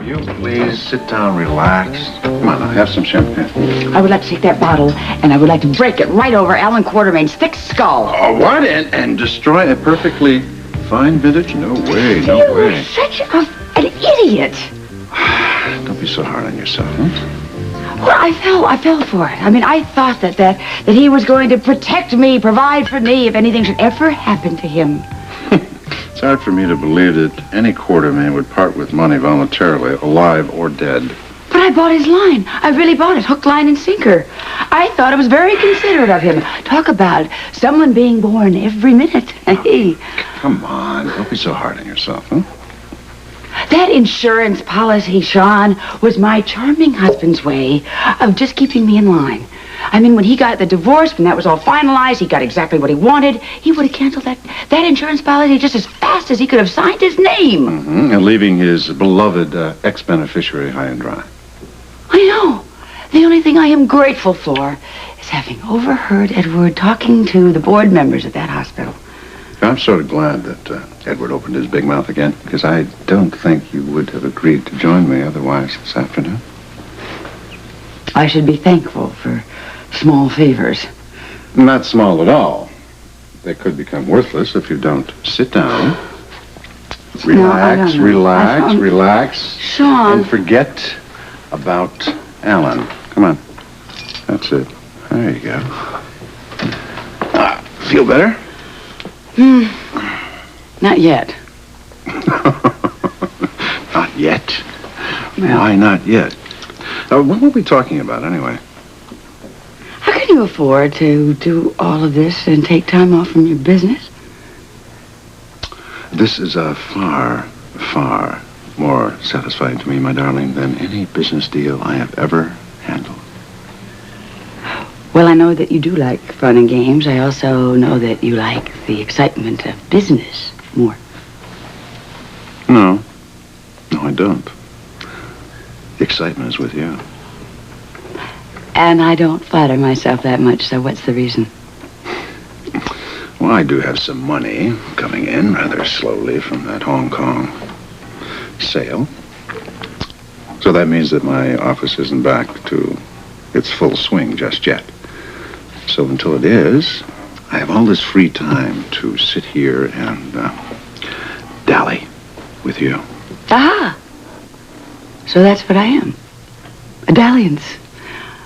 Will you please sit down, relax? Come on, now, have some champagne. I would like to take that bottle, and I would like to break it right over Alan Quartermain's thick skull. Oh, what? And destroy a perfectly fine vintage? No way, no way. You're such an idiot. Don't be so hard on yourself, huh? Well, I fell for it. I mean, I thought that he was going to protect me, provide for me if anything should ever happen to him. It's hard for me to believe that any Quartermain would part with money voluntarily, alive or dead. But I bought his line. I really bought it, hook, line, and sinker. I thought it was very considerate of him. Talk about someone being born every minute. Hey. Come on, don't be so hard on yourself, huh? That insurance policy, Sean, was my charming husband's way of just keeping me in line. I mean, when he got the divorce, when that was all finalized, he got exactly what he wanted. He would have canceled that insurance policy just as fast as he could have signed his name. Mm-hmm. And leaving his beloved ex-beneficiary high and dry. I know. The only thing I am grateful for is having overheard Edward talking to the board members at that hospital. I'm sort of glad that Edward opened his big mouth again, because I don't think you would have agreed to join me otherwise this afternoon. I should be thankful for small favors. Not small at all. They could become worthless if you don't sit down. Relax, relax. Sean. And forget about Alan. Come on. That's it. There you go. Feel better? Not yet. Not yet? Well, why not yet? What were we talking about, anyway? How can you afford to do all of this and take time off from your business? This is a far, far more satisfying to me, my darling, than any business deal I have ever handled. Well, I know that you do like fun and games. I also know that you like the excitement of business more. No, I don't. The excitement is with you. And I don't flatter myself that much, so what's the reason? Well, I do have some money coming in rather slowly from that Hong Kong sale. So that means that my office isn't back to its full swing just yet. So until it is, I have all this free time to sit here and dally with you. Aha! So that's what I am. A dalliance.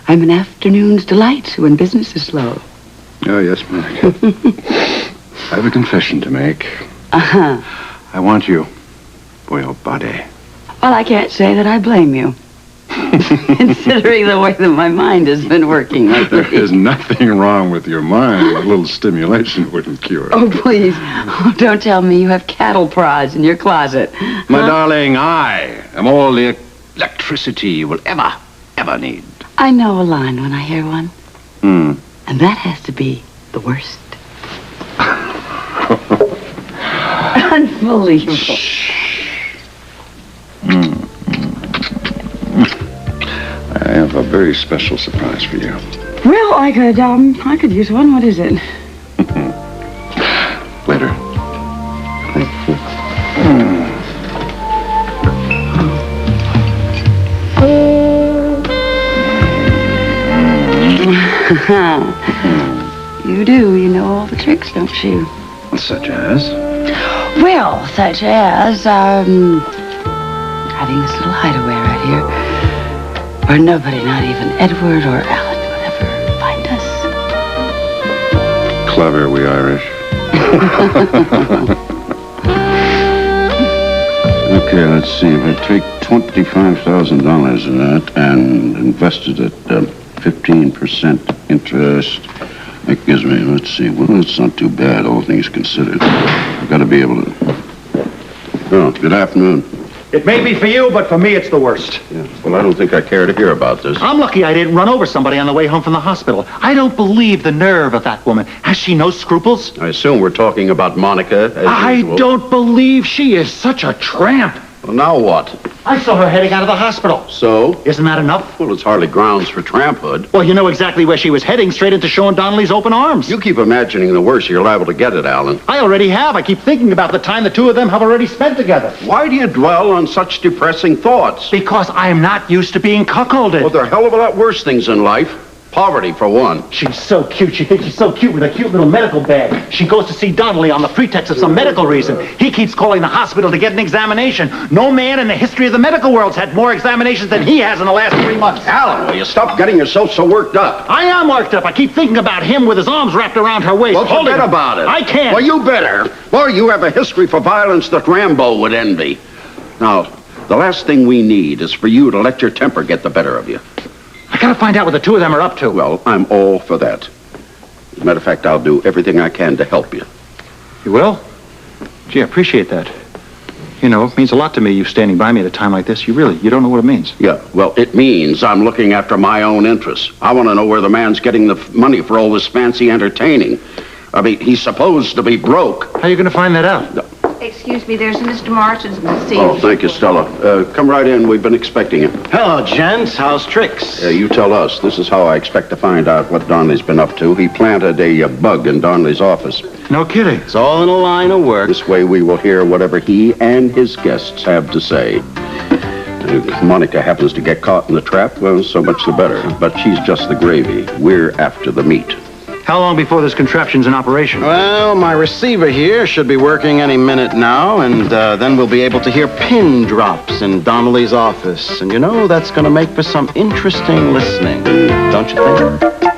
I'm an afternoon's delight when business is slow. Oh, yes, Meg. I have a confession to make. Uh-huh. I want you for your body. Well, I can't say that I blame you. Considering the way that my mind has been working lately. There is nothing wrong with your mind. A little stimulation wouldn't cure it. Oh, please. Oh, don't tell me you have cattle prods in your closet. My darling, I am all the electricity you will ever need. I know a line when I hear one. And that has to be the worst. Unbelievable. I have a very special surprise for you. Well, I could use one. What is it? Later. You do. You know all the tricks, don't you? Such as? Well, such as, having this little hideaway right here where nobody, not even Edward or Alan, will ever find us. Clever, we Irish. Okay, let's see. If I take $25,000 of that and invest it at 15% interest, that gives me, let's see, well, it's not too bad, all things considered. I've got to be able to... Oh, good afternoon. It may be for you, but for me, it's the worst. Yeah. Well, I don't think I care to hear about this. I'm lucky I didn't run over somebody on the way home from the hospital. I don't believe the nerve of that woman. Has she no scruples? I assume we're talking about Monica, as usual. I don't believe she is such a tramp. Well, now what? I saw her heading out of the hospital. So? Isn't that enough? Well, it's hardly grounds for tramphood. Well, you know exactly where she was heading, straight into Sean Donnelly's open arms. You keep imagining the worst, you're liable to get it, Alan. I already have. I keep thinking about the time the two of them have already spent together. Why do you dwell on such depressing thoughts? Because I am not used to being cuckolded. Well, there are a hell of a lot worse things in life. Poverty, for one. She's so cute. She thinks she's so cute with a cute little medical bag. She goes to see Donnelly on the pretext of some medical reason. He keeps calling the hospital to get an examination. No man in the history of the medical world's had more examinations than he has in the last 3 months. Alan, will you stop getting yourself so worked up? I am worked up. I keep thinking about him with his arms wrapped around her waist. Well, forget about it. I can't. Well, you better. Well, you have a history for violence that Rambo would envy. Now, the last thing we need is for you to let your temper get the better of you. I gotta find out what the two of them are up to. Well, I'm all for that. As a matter of fact, I'll do everything I can to help you. You will? Gee, I appreciate that. You know, it means a lot to me, you standing by me at a time like this. You don't know what it means. Yeah, well, it means I'm looking after my own interests. I want to know where the man's getting the money for all this fancy entertaining. I mean, he's supposed to be broke. How are you gonna find that out? Excuse me, there's Mr. Marston's seat. Oh, thank you, Stella. Come right in. We've been expecting you. Hello, gents. How's tricks? You tell us. This is how I expect to find out what Donnelly's been up to. He planted a bug in Donnelly's office. No kidding. It's all in a line of work. This way we will hear whatever he and his guests have to say. If Monica happens to get caught in the trap, well, so much the better. But she's just the gravy. We're after the meat. How long before this contraption's in operation? Well, my receiver here should be working any minute now, and then we'll be able to hear pin drops in Donnelly's office. And you know, that's going to make for some interesting listening, don't you think?